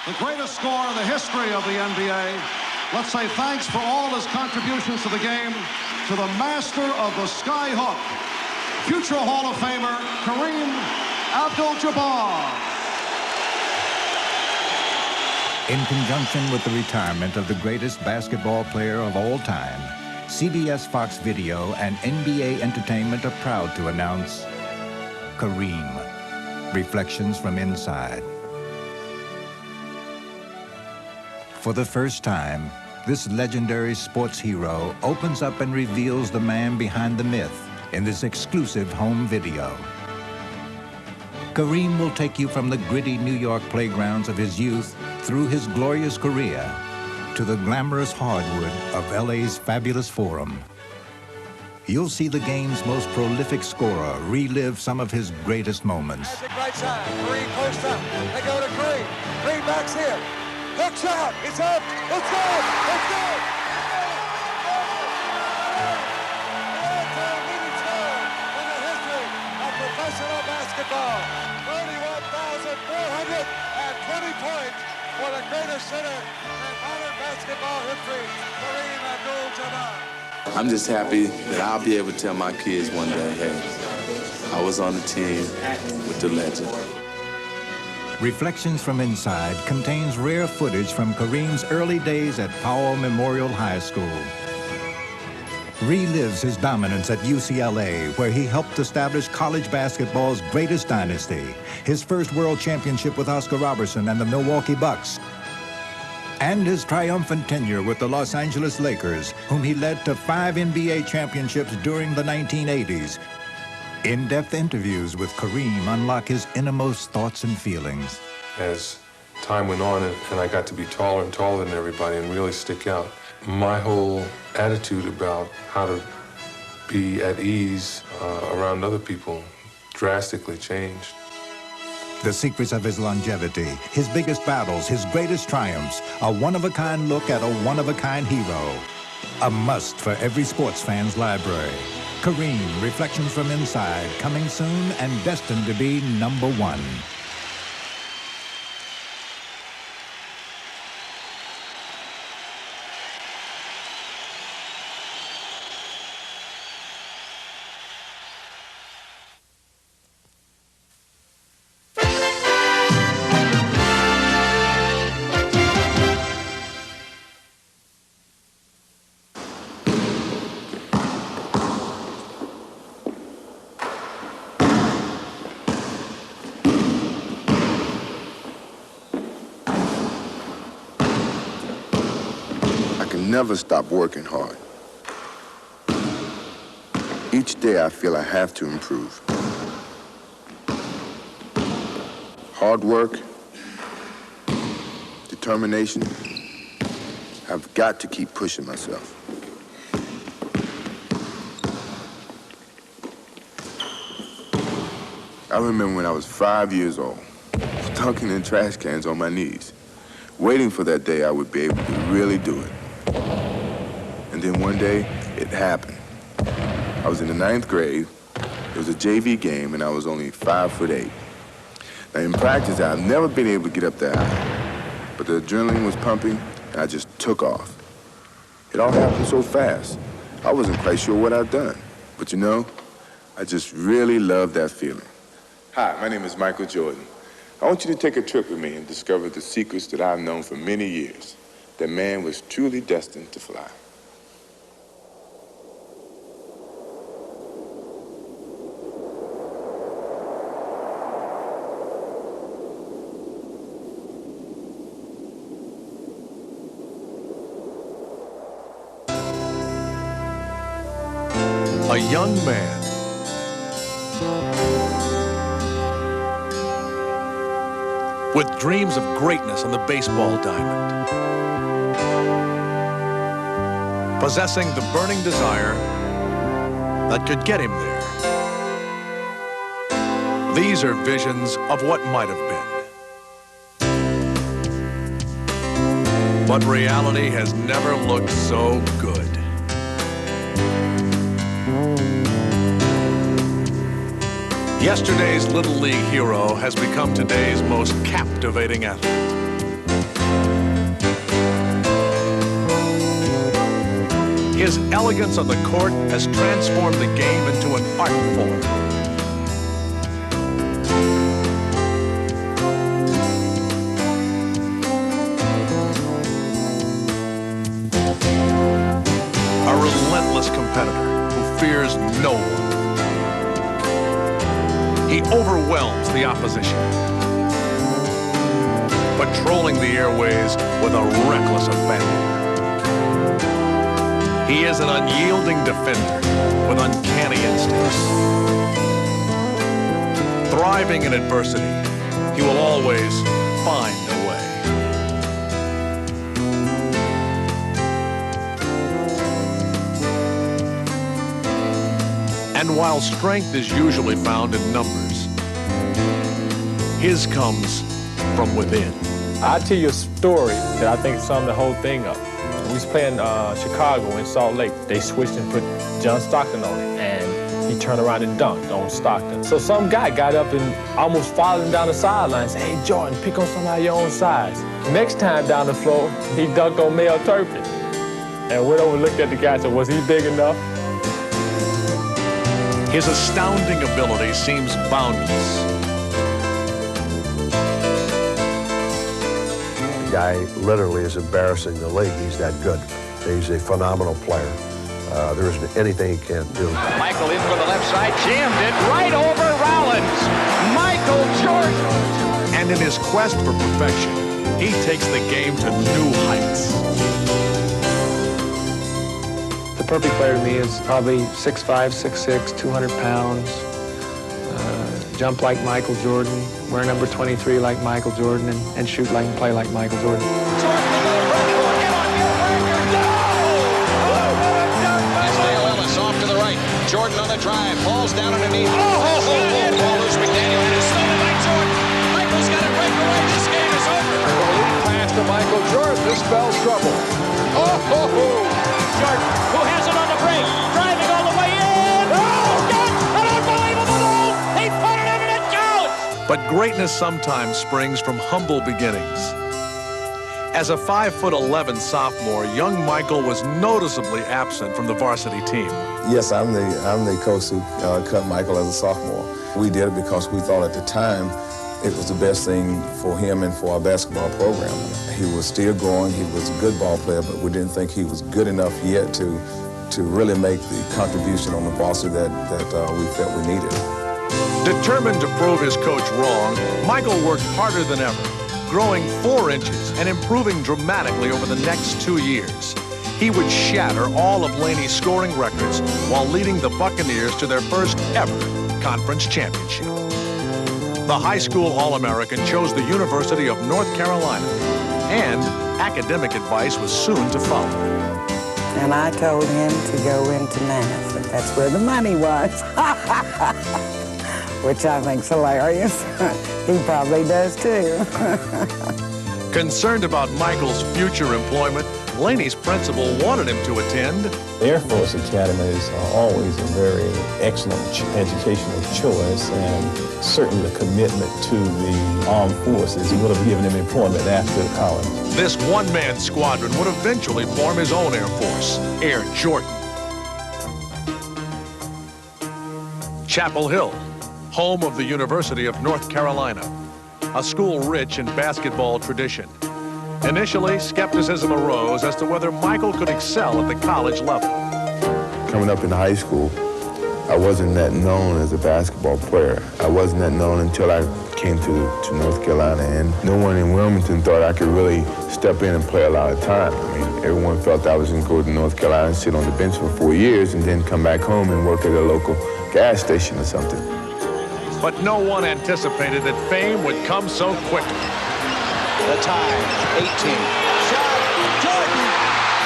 the greatest scorer in the history of the NBA. Let's say thanks for all his contributions to the game to the master of the skyhook, future Hall of Famer, Kareem Abdul-Jabbar. In conjunction with the retirement of the greatest basketball player of all time, CBS Fox Video and NBA Entertainment are proud to announce Kareem, Reflections from Inside. For the first time, this legendary sports hero opens up and reveals the man behind the myth in this exclusive home video. Kareem will take you from the gritty New York playgrounds of his youth through his glorious career to the glamorous hardwood of LA's fabulous Forum. You'll see the game's most prolific scorer relive some of his greatest moments. Magic right side, Kareem post up. They go to Kareem. Kareem backs here. Hook shot, it's up, it's good, it's good. The leading scorer in the history of professional basketball. 31,420 points for the greatest center in modern basketball history, Kareem Abdul-Jabbar. I'm just happy that I'll be able to tell my kids one day, hey, I was on the team with the legend. Reflections from Inside contains rare footage from Kareem's early days at Powell Memorial High School. Relives his dominance at UCLA, where he helped establish college basketball's greatest dynasty, his first world championship with Oscar Robertson and the Milwaukee Bucks, and his triumphant tenure with the Los Angeles Lakers, whom he led to 5 NBA championships during the 1980s. In-depth interviews with Kareem unlock his innermost thoughts and feelings. As time went on and I got to be taller and taller than everybody and really stick out, my whole attitude about how to be at ease around other people drastically changed. The secrets of his longevity, his biggest battles, his greatest triumphs, a one-of-a-kind look at a one-of-a-kind hero. A must for every sports fan's library. Kareem, Reflections from Inside, coming soon and destined to be #1. Never stop working hard. Each day I feel I have to improve. Hard work, determination. I've got to keep pushing myself. I remember when I was 5 years old, dunking in trash cans on my knees, waiting for that day I would be able to really do it. And then one day, it happened. I was in the 9th grade. It was a JV game, and I was only 5'8". Now, in practice, I've never been able to get up that high. But the adrenaline was pumping, and I just took off. It all happened so fast. I wasn't quite sure what I'd done. But you know, I just really loved that feeling. Hi, my name is Michael Jordan. I want you to take a trip with me and discover the secrets that I've known for many years. That man was truly destined to fly. A young man with dreams of greatness on the baseball diamond, possessing the burning desire that could get him there. These are visions of what might have been. But reality has never looked so good. Yesterday's Little League hero has become today's most captivating athlete. His elegance on the court has transformed the game into an art form. A relentless competitor who fears no one. He overwhelms the opposition, patrolling the airways with a reckless abandon. He is an unyielding defender with uncanny instincts. Thriving in adversity, he will always find a way. And while strength is usually found in numbers, his comes from within. I'll tell you a story that I think sums the whole thing up. We was playing Chicago in Salt Lake. They switched and put John Stockton on it, and he turned around and dunked on Stockton. So some guy got up and almost followed him down the sideline and said, "Hey, Jordan, pick on somebody your own size." Next time down the floor, he dunked on Mel Turpin. And went over and looked at the guy and said, "Was he big enough?" His astounding ability seems boundless. The guy literally is embarrassing the league. He's that good. He's a phenomenal player. There isn't anything he can't do. Michael in for the left side, jammed it right over Rollins. Michael Jordan. And in his quest for perfection, he takes the game to new heights. The perfect player to me is probably 6'5", 6'6", 200 pounds, jump like Michael Jordan, wear number 23 like Michael Jordan, and shoot like and play like Michael Jordan. Dale Ellis off to the right. Jordan on the drive, falls down underneath. Ball loose. McDaniel had it stolen by Jordan. Michael's got it right away. This game is over. Pass to Michael Jordan. This spells trouble. Jordan, who has it on the break, driving all the way in. Oh, got an unbelievable goal. He put it in and it counts. But greatness sometimes springs from humble beginnings. As a 5'11" sophomore, young Michael was noticeably absent from the varsity team. Yes, I'm the coach who cut Michael as a sophomore. We did it because we thought at the time it was the best thing for him and for our basketball program. He was still growing. He was a good ball player, but we didn't think he was good enough yet to really make the contribution on the varsity that we felt we needed. Determined to prove his coach wrong, Michael worked harder than ever, growing 4 inches and improving dramatically over the next 2 years. He would shatter all of Laney's scoring records while leading the Buccaneers to their first ever conference championship. The high school All-American chose the University of North Carolina, and academic advice was soon to follow. And I told him to go into math, and that's where the money was, which I think's hilarious. He probably does too. Concerned about Michael's future employment, Laney's principal wanted him to attend The Air Force Academy is always a very excellent educational choice, and certainly the commitment to the armed forces would have given him employment after college. This one-man squadron would eventually form his own Air Force, Air Jordan. Chapel Hill, home of the University of North Carolina, a school rich in basketball tradition. Initially, skepticism arose as to whether Michael could excel at the college level. Coming up in high school, I wasn't that known as a basketball player. I wasn't that known until I came to North Carolina, and no one in Wilmington thought I could really step in and play a lot of time. I mean, everyone felt I was going to go to North Carolina and sit on the bench for 4 years and then come back home and work at a local gas station or something. But no one anticipated that fame would come so quickly. The time, 18. Shot, Jordan,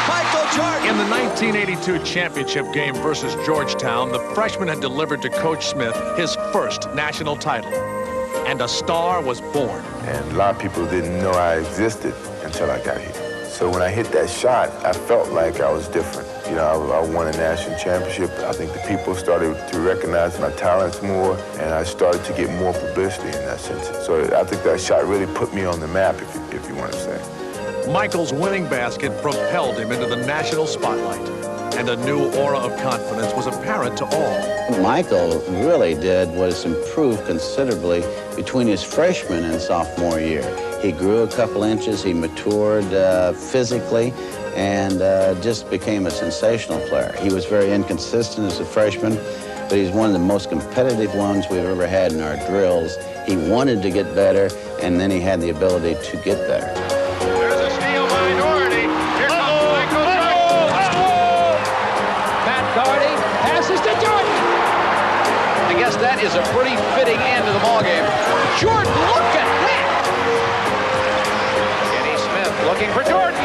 Michael Jordan. In the 1982 championship game versus Georgetown, the freshman had delivered to Coach Smith his first national title, and a star was born. And a lot of people didn't know I existed until I got here. So when I hit that shot, I felt like I was different. You know, I won a national championship. I think the people started to recognize my talents more, and I started to get more publicity in that sense. So I think that shot really put me on the map, if you want to say. Michael's winning basket propelled him into the national spotlight, and a new aura of confidence was apparent to all. Michael really did was improve considerably between his freshman and sophomore year. He grew a couple inches, he matured physically, and just became a sensational player. He was very inconsistent as a freshman, but he's one of the most competitive ones we've ever had in our drills. He wanted to get better, and then he had the ability to get better. There's a steal by Doherty. Here comes Michael Jordan. Matt Doherty passes to Jordan. I guess that is a pretty fitting end to the ballgame. Jordan, look at that! Kenny Smith looking for Jordan.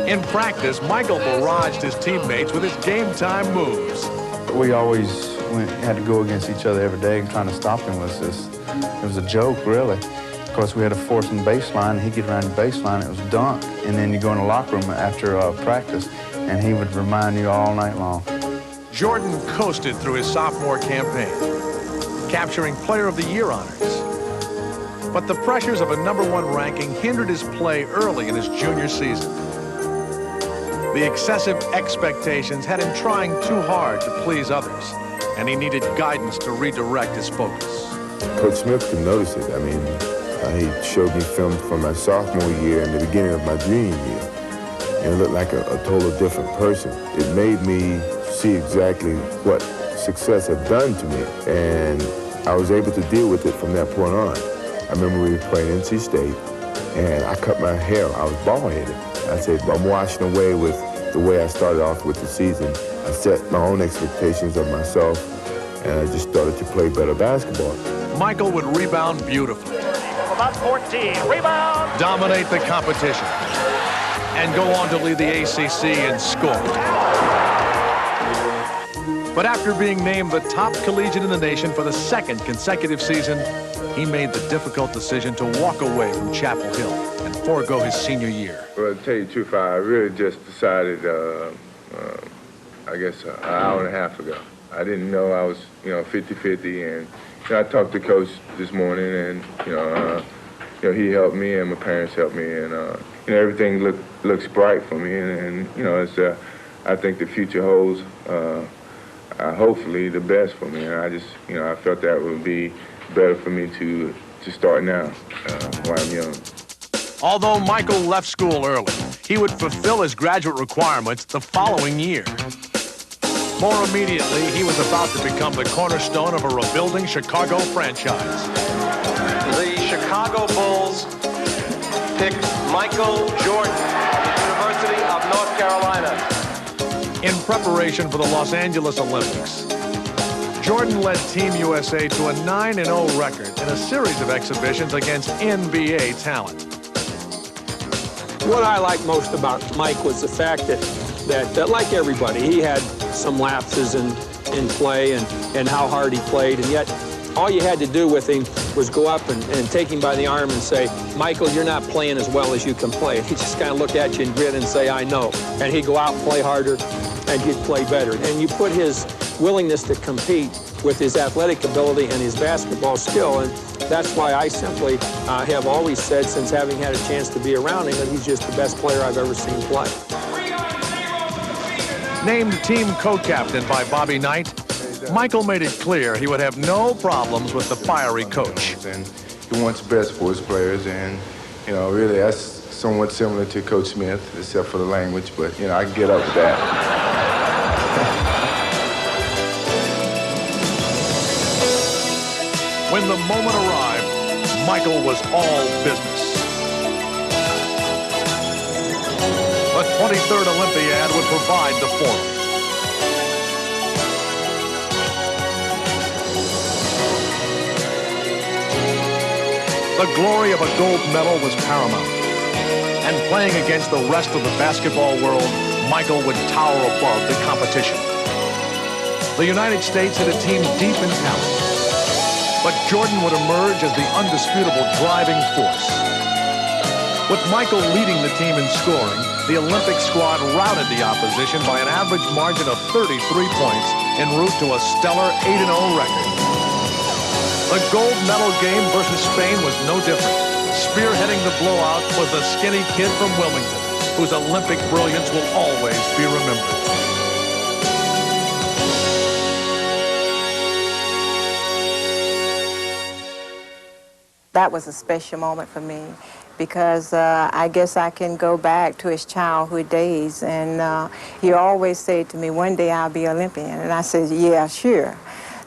In practice, Michael barraged his teammates with his game-time moves. We always had to go against each other every day, and trying to stop him was just, it was a joke, really. Of course, we had to force him baseline. He'd get around the baseline, it was dunk. And then you go in the locker room after practice, and he would remind you all night long. Jordan coasted through his sophomore campaign, capturing Player of the Year honors. But the pressures of a #1 ranking hindered his play early in his junior season. The excessive expectations had him trying too hard to please others, and he needed guidance to redirect his focus. Coach Smith could notice it. I mean, he showed me film from my sophomore year and the beginning of my junior year. And it looked like a total different person. It made me see exactly what success had done to me, and I was able to deal with it from that point on. I remember we were playing NC State, and I cut my hair. I was bald-headed. I said, I'm washing away with the way I started off with the season. I set my own expectations of myself, and I just started to play better basketball. Michael would rebound beautifully. About 14, rebound. Dominate the competition, and go on to lead the ACC in scoring. But after being named the top collegiate in the nation for the 2nd consecutive season, he made the difficult decision to walk away from Chapel Hill and forego his senior year. Well, to tell you the truth, I really just decided, I guess, an hour and a half ago. I didn't know I was, 50-50, and I talked to Coach this morning, and, he helped me, and my parents helped me, and, everything looks bright for me, and it's, I think the future holds, hopefully, the best for me, and I just, I felt that would be better for me to start now while I'm young. Although Michael left school early, he would fulfill his graduate requirements the following year. More immediately, he was about to become the cornerstone of a rebuilding Chicago franchise. The Chicago Bulls picked Michael Jordan of the University of North Carolina. In preparation for the Los Angeles Olympics, Jordan led Team USA to a 9-0 record in a series of exhibitions against NBA talent. What I liked most about Mike was the fact that like everybody, he had some lapses in play and how hard he played, and yet all you had to do with him was go up and take him by the arm and say, Michael, you're not playing as well as you can play. And he'd just kind of look at you and grin and say, I know. And he'd go out and play harder, and he'd play better. And you put his willingness to compete with his athletic ability and his basketball skill, and that's why I simply have always said, since having had a chance to be around him, that he's just the best player I've ever seen play. Named team co-captain by Bobby Knight, Michael made it clear he would have no problems with the fiery coach. And he wants the best for his players, and, really that's somewhat similar to Coach Smith, except for the language, but, I can get up with that. When the moment arrived, Michael was all business. The 23rd Olympiad would provide the formula. The glory of a gold medal was paramount. And playing against the rest of the basketball world, Michael would tower above the competition. The United States had a team deep in talent, but Jordan would emerge as the undisputable driving force. With Michael leading the team in scoring, the Olympic squad routed the opposition by an average margin of 33 points en route to a stellar 8-0 record. The gold medal game versus Spain was no different. Spearheading the blowout was the skinny kid from Wilmington, whose Olympic brilliance will always be remembered. That was a special moment for me because I guess I can go back to his childhood days, and he always said to me, one day I'll be Olympian, and I said, yeah, sure.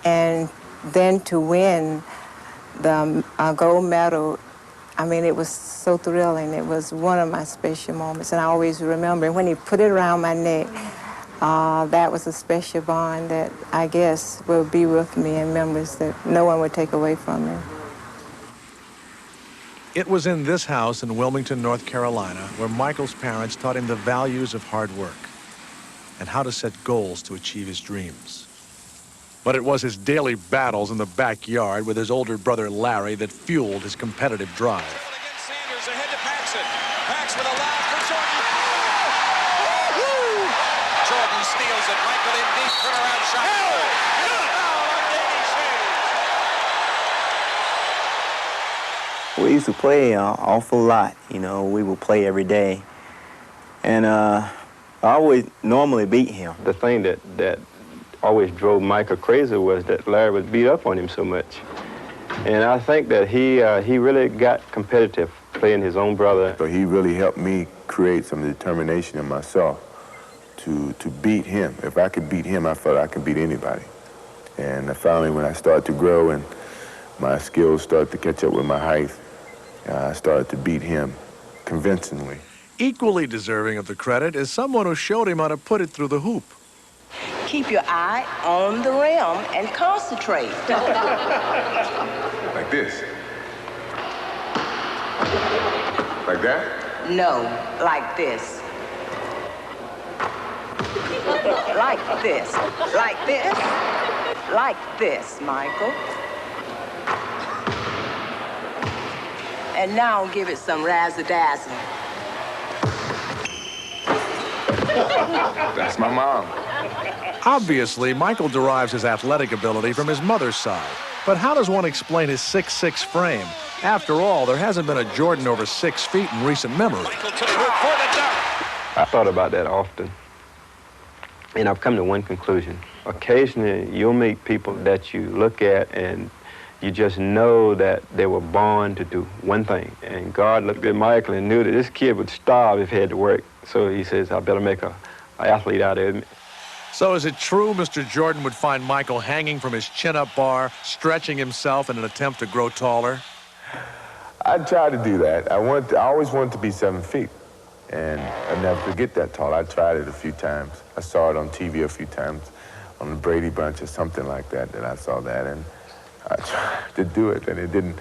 And then to win the gold medal, I mean, it was so thrilling. It was one of my special moments, and I always remember. And when he put it around my neck, that was a special bond that I guess will be with me in memories that no one would take away from me. It was in this house in Wilmington, North Carolina, where Michael's parents taught him the values of hard work and how to set goals to achieve his dreams. But it was his daily battles in the backyard with his older brother Larry that fueled his competitive drive. Sanders ahead to Paxson. Pax with a lob for Jordan. Jordan steals it. Michael in deep. Turnaround shot. We used to play an awful lot. You know, we would play every day. And I always normally beat him. The thing that always drove Michael crazy was that Larry would beat up on him so much. And I think that he really got competitive playing his own brother. So he really helped me create some determination in myself to beat him. If I could beat him, I felt I could beat anybody. And finally, when I started to grow and my skills started to catch up with my height, I started to beat him convincingly. Equally deserving of the credit is someone who showed him how to put it through the hoop. Keep your eye on the rim and concentrate. Like this? Like that? No, like this. Like this. Like this. Like this, Michael. And now give it some razzle-dazzle. That's my mom. Obviously, Michael derives his athletic ability from his mother's side. But how does one explain his 6'6" frame? After all, there hasn't been a Jordan over 6 feet in recent memory. I thought about that often. And I've come to one conclusion. Occasionally, you'll meet people that you look at and you just know that they were born to do one thing. And God looked at Michael and knew that this kid would starve if he had to work. So he says, I better make an athlete out of him. So is it true Mr. Jordan would find Michael hanging from his chin-up bar, stretching himself in an attempt to grow taller? I tried to do that. I always wanted to be 7 feet. And I never could get that tall. I tried it a few times. I saw it on TV a few times, on the Brady Bunch or something like that, I saw that. And I tried to do it, and it didn't.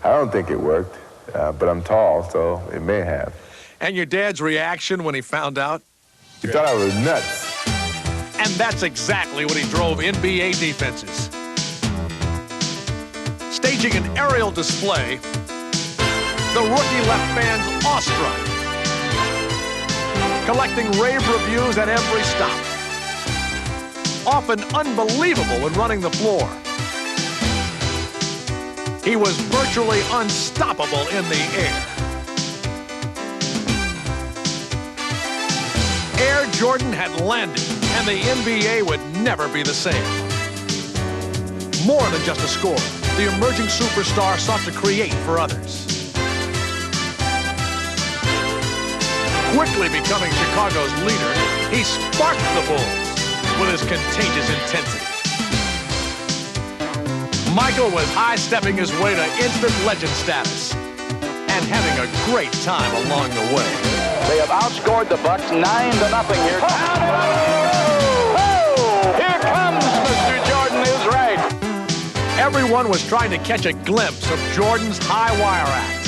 I don't think it worked, but I'm tall, so it may have. And your dad's reaction when he found out? He thought I was nuts. And that's exactly what he drove NBA defenses. Staging an aerial display, the rookie left fans awestruck, collecting rave reviews at every stop, often unbelievable when running the floor. He was virtually unstoppable in the air. Air Jordan had landed, and the NBA would never be the same. More than just a scorer, the emerging superstar sought to create for others. Quickly becoming Chicago's leader, he sparked the Bulls with his contagious intensity. Michael was high-stepping his way to instant legend status and having a great time along the way. They have outscored the Bucks 9-0 here. Here comes Mr. Jordan is right. Everyone was trying to catch a glimpse of Jordan's high wire act.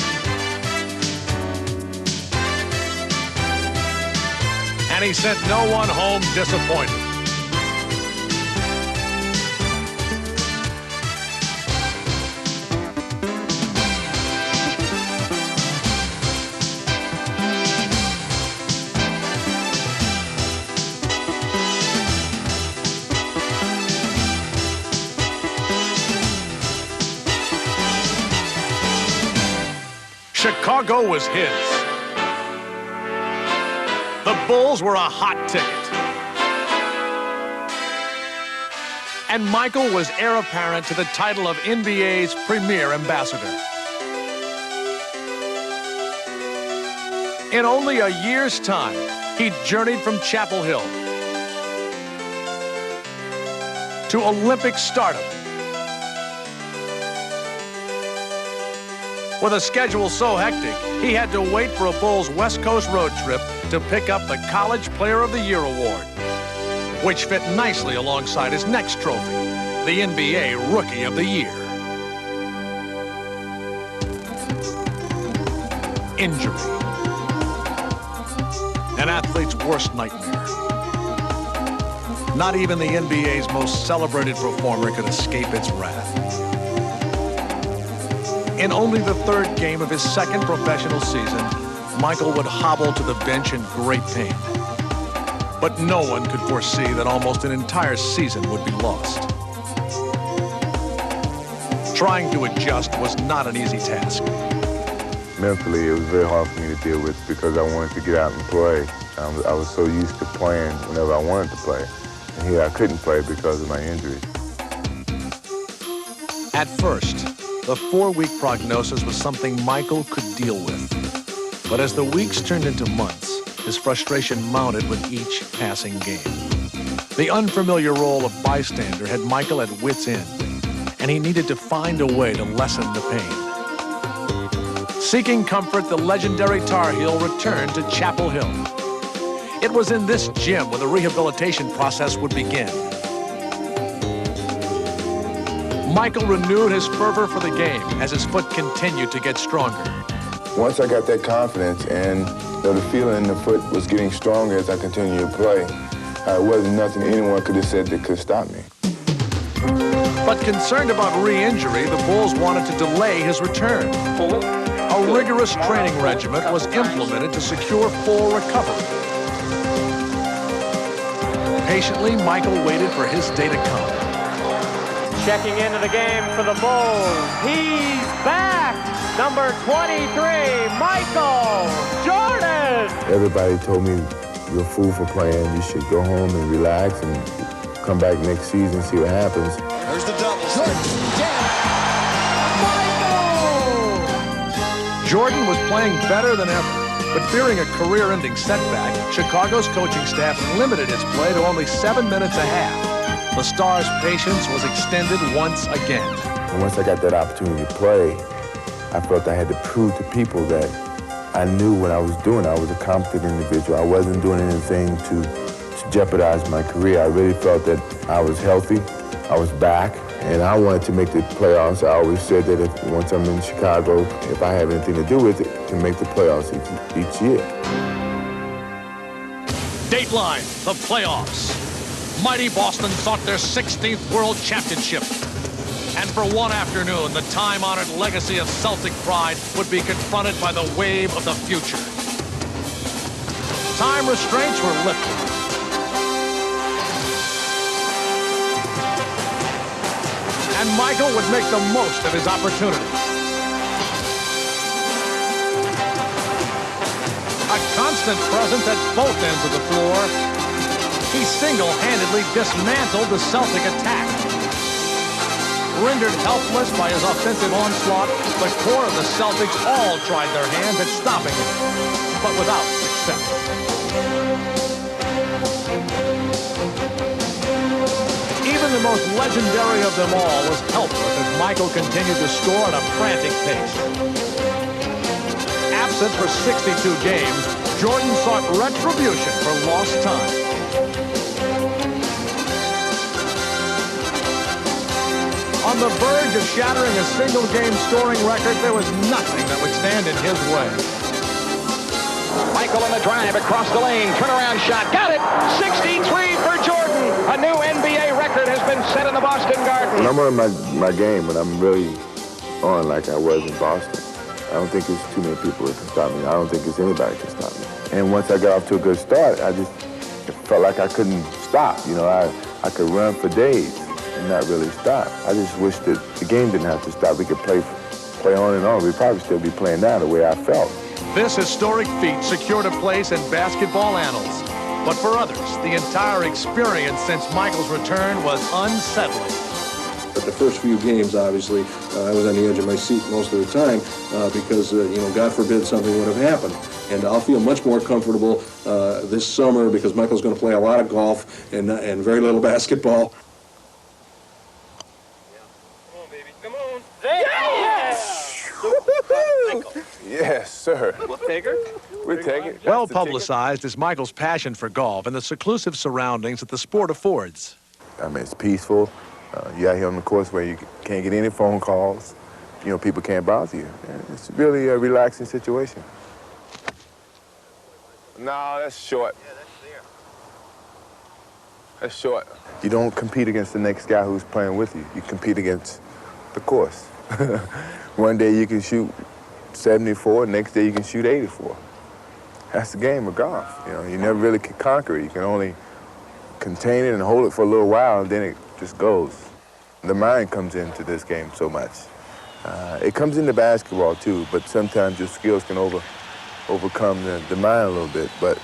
And he sent no one home disappointed. Chicago was his. The Bulls were a hot ticket. And Michael was heir apparent to the title of NBA's premier ambassador. In only a year's time, he journeyed from Chapel Hill to Olympic stardom. With a schedule so hectic, he had to wait for a Bulls West Coast road trip to pick up the College Player of the Year award, which fit nicely alongside his next trophy, the NBA Rookie of the Year. Injury. An athlete's worst nightmare. Not even the NBA's most celebrated performer could escape its wrath. In only the third game of his second professional season, Michael would hobble to the bench in great pain. But no one could foresee that almost an entire season would be lost. Trying to adjust was not an easy task. Mentally, it was very hard for me to deal with because I wanted to get out and play. I was so used to playing whenever I wanted to play. And here I couldn't play because of my injury. At first, the 4-week prognosis was something Michael could deal with. But as the weeks turned into months, his frustration mounted with each passing game. The unfamiliar role of bystander had Michael at wit's end, and he needed to find a way to lessen the pain. Seeking comfort, the legendary Tar Heel returned to Chapel Hill. It was in this gym where the rehabilitation process would begin. Michael renewed his fervor for the game as his foot continued to get stronger. Once I got that confidence and the feeling in the foot was getting stronger as I continued to play, it wasn't nothing anyone could have said that could stop me. But concerned about re-injury, the Bulls wanted to delay his return. A rigorous training regimen was implemented to secure full recovery. Patiently, Michael waited for his day to come. Checking into the game for the Bulls. He's back! Number 23, Michael Jordan! Everybody told me, you're a fool for playing. You should go home and relax and come back next season and see what happens. There's the double. Jordan was playing better than ever, but fearing a career-ending setback, Chicago's coaching staff limited his play to only 7 minutes a half. The star's patience was extended once again. And once I got that opportunity to play, I felt I had to prove to people that I knew what I was doing. I was a competent individual. I wasn't doing anything to jeopardize my career. I really felt that I was healthy, I was back, and I wanted to make the playoffs. I always said that once I'm in Chicago, if I have anything to do with it, to make the playoffs each year. Dateline, the playoffs. Mighty Boston sought their 16th World Championship. And for one afternoon, the time-honored legacy of Celtic pride would be confronted by the wave of the future. Time restraints were lifted. And Michael would make the most of his opportunity. A constant presence at both ends of the floor, he single-handedly dismantled the Celtic attack. Rendered helpless by his offensive onslaught, the core of the Celtics all tried their hands at stopping him, but without success. Even the most legendary of them all was helpless as Michael continued to score at a frantic pace. Absent for 62 games, Jordan sought retribution for lost time. On the verge of shattering a single-game scoring record, there was nothing that would stand in his way. Michael on the drive across the lane, turnaround shot, got it! 63 for Jordan! A new NBA record has been set in the Boston Garden. When I'm on my game, when I'm really on like I was in Boston, I don't think there's too many people that can stop me. I don't think there's anybody can stop me. And once I got off to a good start, I just felt like I couldn't stop. You know, I could run for days and not really stop. I just wish that the game didn't have to stop. We could play play on and on. We'd probably still be playing now the way I felt. This historic feat secured a place in basketball annals. But for others, the entire experience since Michael's return was unsettling. But the first few games, obviously, I was on the edge of my seat most of the time because, God forbid something would have happened. And I'll feel much more comfortable this summer because Michael's going to play a lot of golf and very little basketball. Yes, sir. We'll take her. We take it. Well publicized is Michael's passion for golf and the seclusive surroundings that the sport affords. I mean, it's peaceful. You're out here on the course where you can't get any phone calls. People can't bother you. It's really a relaxing situation. No, that's short. Yeah, that's there. That's short. You don't compete against the next guy who's playing with you. You compete against the course. One day you can shoot 74, next day you can shoot 84. That's the game of golf. You never really can conquer it. You can only contain it and hold it for a little while, and then it just goes. The mind comes into this game so much. It comes into basketball too, but sometimes your skills can overcome the mind a little bit. But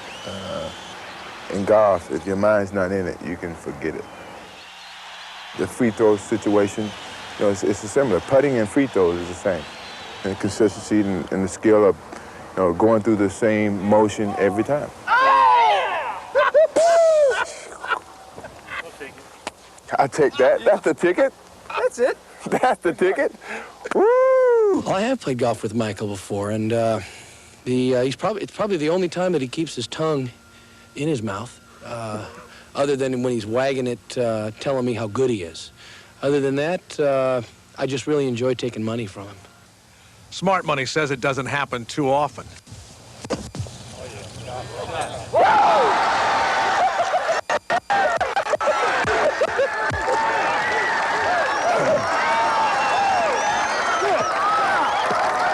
in golf, if your mind's not in it, you can forget it. The free throw situation, it's similar. Putting and free throws is the same. And the consistency and the skill of going through the same motion every time. I take that. That's the ticket. That's it. That's the ticket. Woo! Well, I have played golf with Michael before, and it's probably the only time that he keeps his tongue in his mouth, other than when he's wagging it, telling me how good he is. Other than that, I just really enjoy taking money from him. Smart Money says it doesn't happen too often.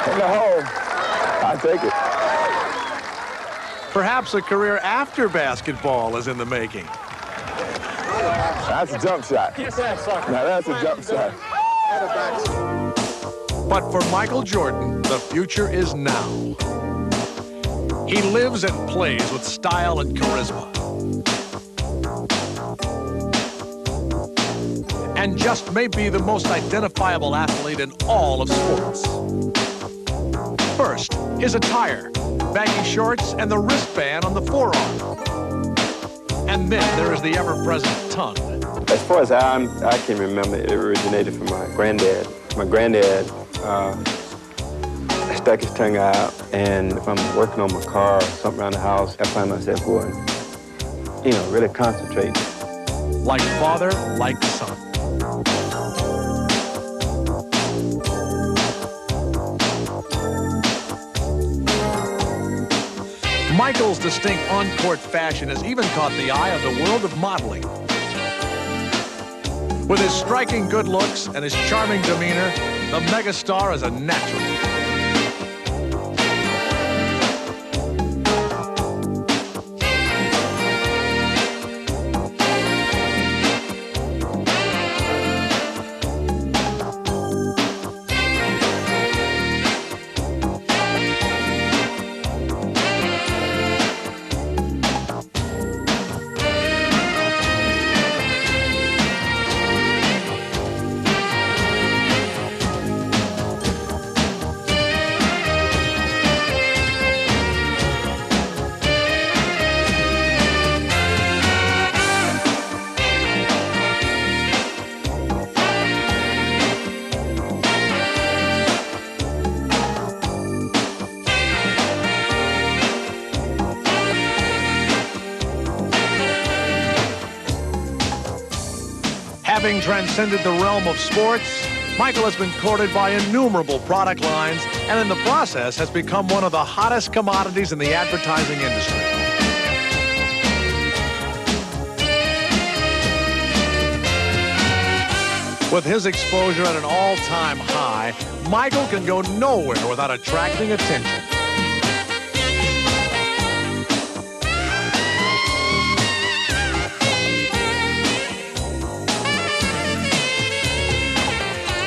In the hole. I take it. Perhaps a career after basketball is in the making. That's a jump shot. Now that's a jump shot. But for Michael Jordan, the future is now. He lives and plays with style and charisma. And just may be the most identifiable athlete in all of sports. First, his attire, baggy shorts and the wristband on the forearm. And then there is the ever-present tongue. As far as I can remember, it originated from my granddad. My granddad stuck his tongue out, and if I'm working on my car or something around the house, I find myself going, really concentrating. Like father, like son. Michael's distinct on-court fashion has even caught the eye of the world of modeling. With his striking good looks and his charming demeanor, the megastar is a natural. Having transcended the realm of sports, Michael has been courted by innumerable product lines and in the process has become one of the hottest commodities in the advertising industry. With his exposure at an all-time high, Michael can go nowhere without attracting attention.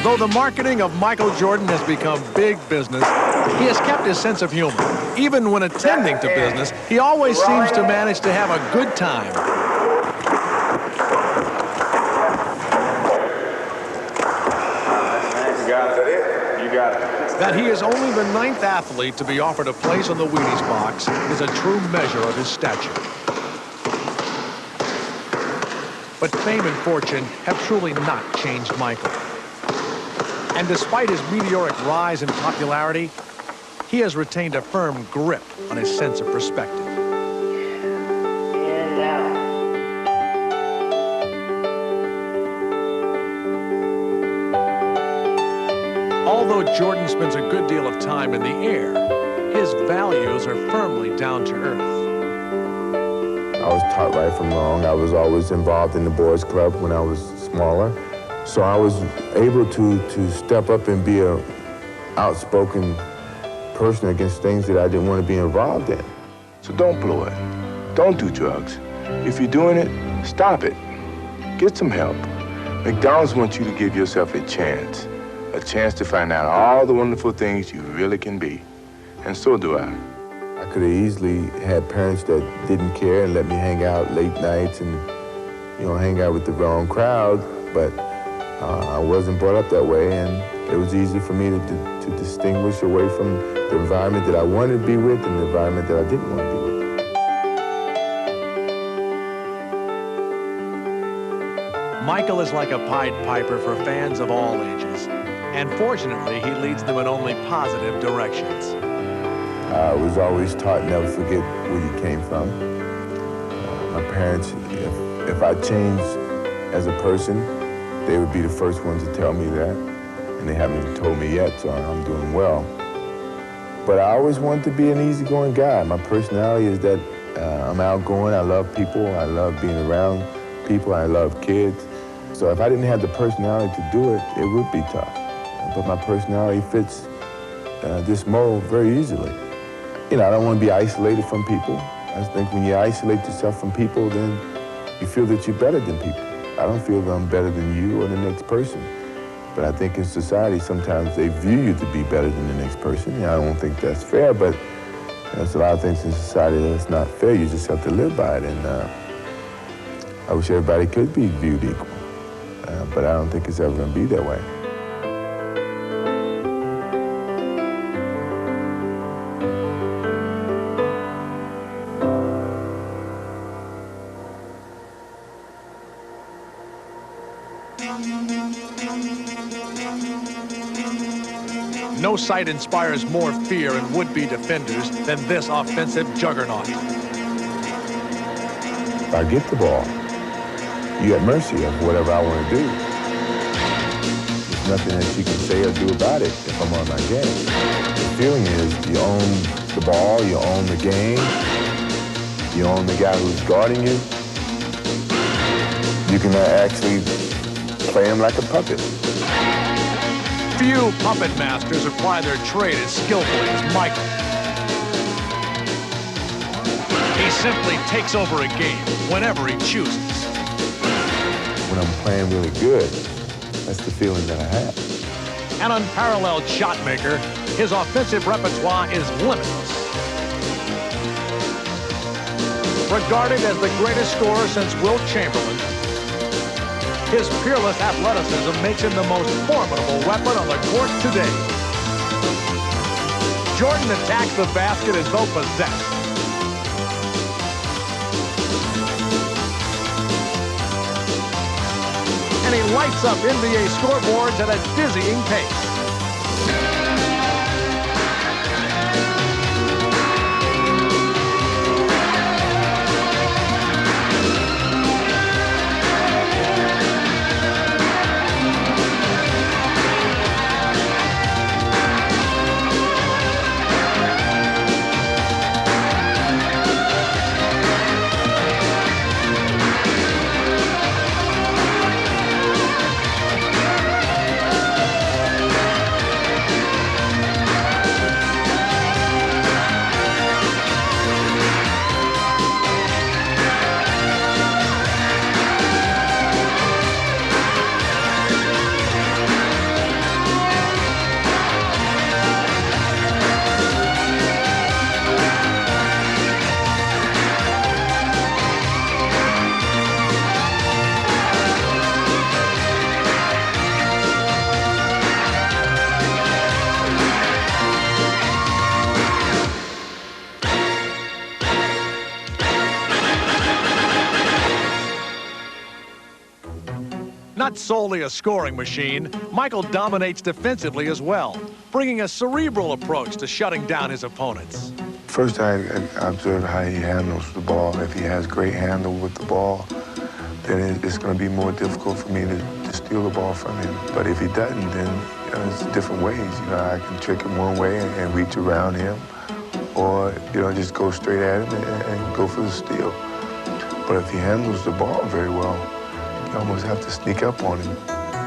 Though the marketing of Michael Jordan has become big business, he has kept his sense of humor. Even when attending to business, he always seems to manage to have a good time. You got it. You got it. That he is only the 9th athlete to be offered a place on the Wheaties box is a true measure of his stature. But fame and fortune have truly not changed Michael. And despite his meteoric rise in popularity, he has retained a firm grip on his sense of perspective. Although Jordan spends a good deal of time in the air, his values are firmly down to earth. I was taught right from wrong. I was always involved in the boys' club when I was smaller. So I was able to step up and be an outspoken person against things that I didn't want to be involved in. So don't blow it. Don't do drugs. If you're doing it, stop it. Get some help. McDonald's wants you to give yourself a chance to find out all the wonderful things you really can be. And so do I. I could have easily had parents that didn't care and let me hang out late nights and, hang out with the wrong crowd, but I wasn't brought up that way, and it was easy for me to distinguish away from the environment that I wanted to be with and the environment that I didn't want to be with. Michael is like a Pied Piper for fans of all ages, and fortunately, he leads them in only positive directions. I was always taught never forget where you came from. My parents, if I changed as a person, they would be the first ones to tell me that, and they haven't told me yet, so I'm doing well. But I always wanted to be an easygoing guy. My personality is that I'm outgoing, I love people, I love being around people, I love kids. So if I didn't have the personality to do it, it would be tough. But my personality fits this mold very easily. I don't want to be isolated from people. I think when you isolate yourself from people, then you feel that you're better than people. I don't feel that I'm better than you or the next person. But I think in society, sometimes they view you to be better than the next person. I don't think that's fair, but there's a lot of things in society that's not fair. You just have to live by it. And I wish everybody could be viewed equal. But I don't think it's ever going to be that way. No sight inspires more fear in would-be defenders than this offensive juggernaut. If I get the ball, you're at mercy of whatever I want to do. There's nothing that you can say or do about it if I'm on my game. The feeling is you own the ball, you own the game, you own the guy who's guarding you. You can actually play him like a puppet. Few puppet masters apply their trade as skillfully as Michael. He simply takes over a game whenever he chooses. When I'm playing really good, that's the feeling that I have. An unparalleled shot maker, his offensive repertoire is limitless. Regarded as the greatest scorer since Wilt Chamberlain, his peerless athleticism makes him the most formidable weapon on the court today. Jordan attacks the basket as though possessed. And he lights up NBA scoreboards at a dizzying pace. Not solely a scoring machine, Michael dominates defensively as well, bringing a cerebral approach to shutting down his opponents. First, I observe how he handles the ball. If he has great handle with the ball, then it's going to be more difficult for me to steal the ball from him. But if he doesn't, then it's different ways. I can trick him one way and reach around him, or just go straight at him and go for the steal. But if he handles the ball very well, you almost have to sneak up on him.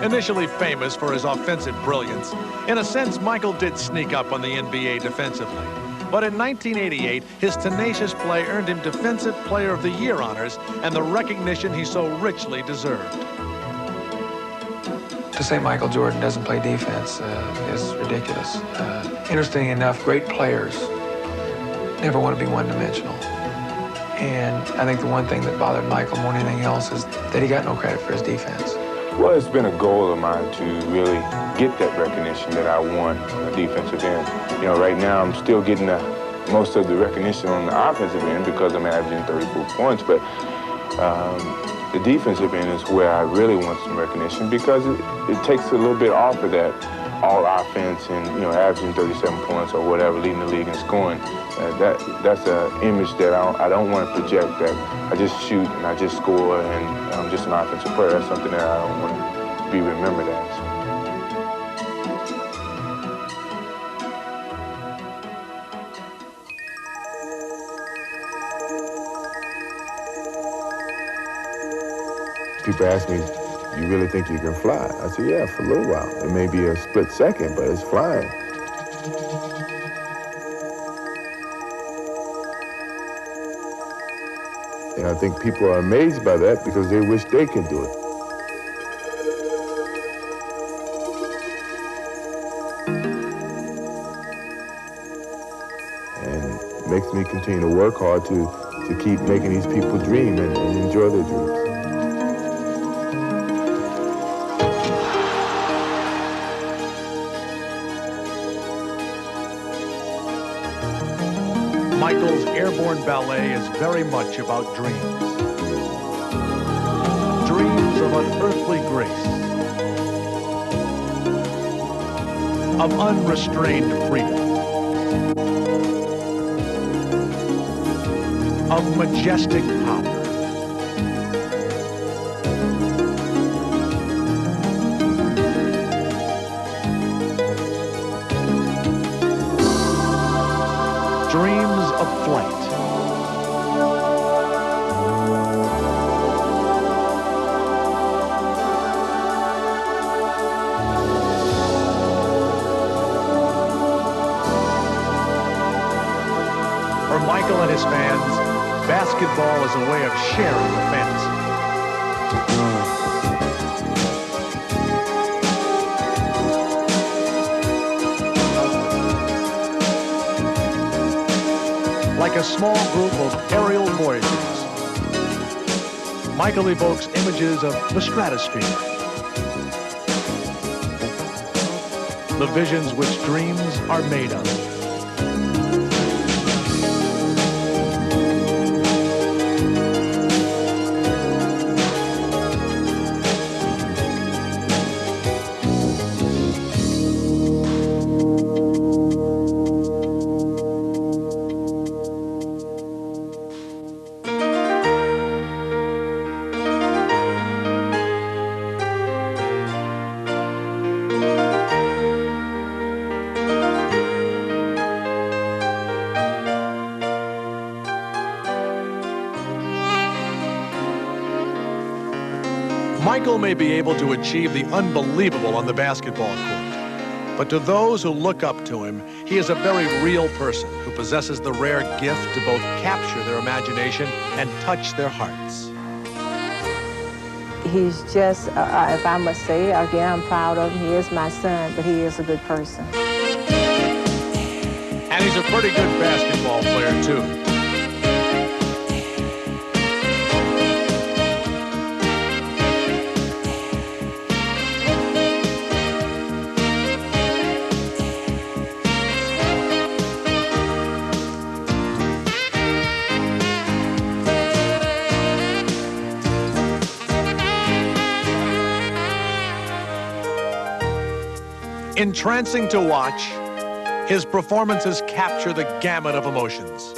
Initially famous for his offensive brilliance, in a sense, Michael did sneak up on the NBA defensively. But in 1988, his tenacious play earned him Defensive Player of the Year honors and the recognition he so richly deserved. To say Michael Jordan doesn't play defense is ridiculous. Interesting enough, great players never want to be one-dimensional. And I think the one thing that bothered Michael more than anything else is that he got no credit for his defense. Well, it's been a goal of mine to really get that recognition that I want on the defensive end. Right now I'm still getting most of the recognition on the offensive end because I'm averaging 34 points, but the defensive end is where I really want some recognition because it takes a little bit off of that all offense and, averaging 37 points or whatever, leading the league in scoring. That's an image that I don't want to project, that I just shoot and I just score and I'm just an offensive player. That's something that I don't want to be remembered as. People ask me, you really think you can fly? I said, yeah, for a little while. It may be a split second, but it's flying. And I think people are amazed by that because they wish they could do it. And it makes me continue to work hard to keep making these people dream and enjoy their dreams. Michael's airborne ballet is very much about dreams. Dreams of unearthly grace, of unrestrained freedom, of majestic power. Dreams of flight. For Michael and his fans, basketball is a way of sharing the fantasy. Like a small group of aerial voyagers, Michael evokes images of the stratosphere, the visions which dreams are made of. Michael may be able to achieve the unbelievable on the basketball court, but to those who look up to him, he is a very real person who possesses the rare gift to both capture their imagination and touch their hearts. He's just, if I must say, again, I'm proud of him. He is my son, but he is a good person. And he's a pretty good basketball player, too. Entrancing to watch, his performances capture the gamut of emotions.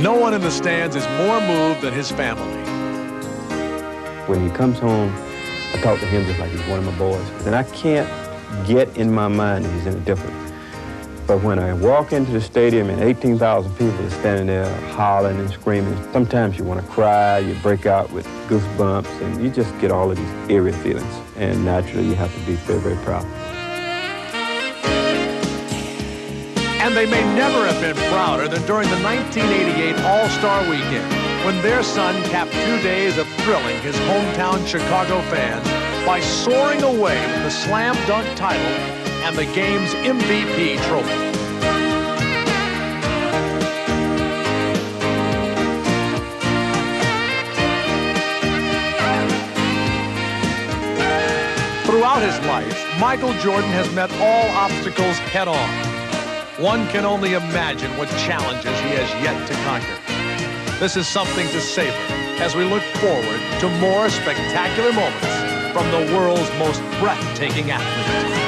No one in the stands is more moved than his family. When he comes home, I talk to him just like he's one of my boys. And I can't get in my mind that he's any different. But when I walk into the stadium and 18,000 people are standing there hollering and screaming, sometimes you want to cry, you break out with goosebumps, and you just get all of these eerie feelings. And naturally, you have to be very, very proud. And they may never have been prouder than during the 1988 All-Star Weekend, when their son capped 2 days of thrilling his hometown Chicago fans by soaring away with the slam dunk title and the game's MVP trophy. Throughout his life, Michael Jordan has met all obstacles head-on. One can only imagine what challenges he has yet to conquer. This is something to savor as we look forward to more spectacular moments from the world's most breathtaking athlete.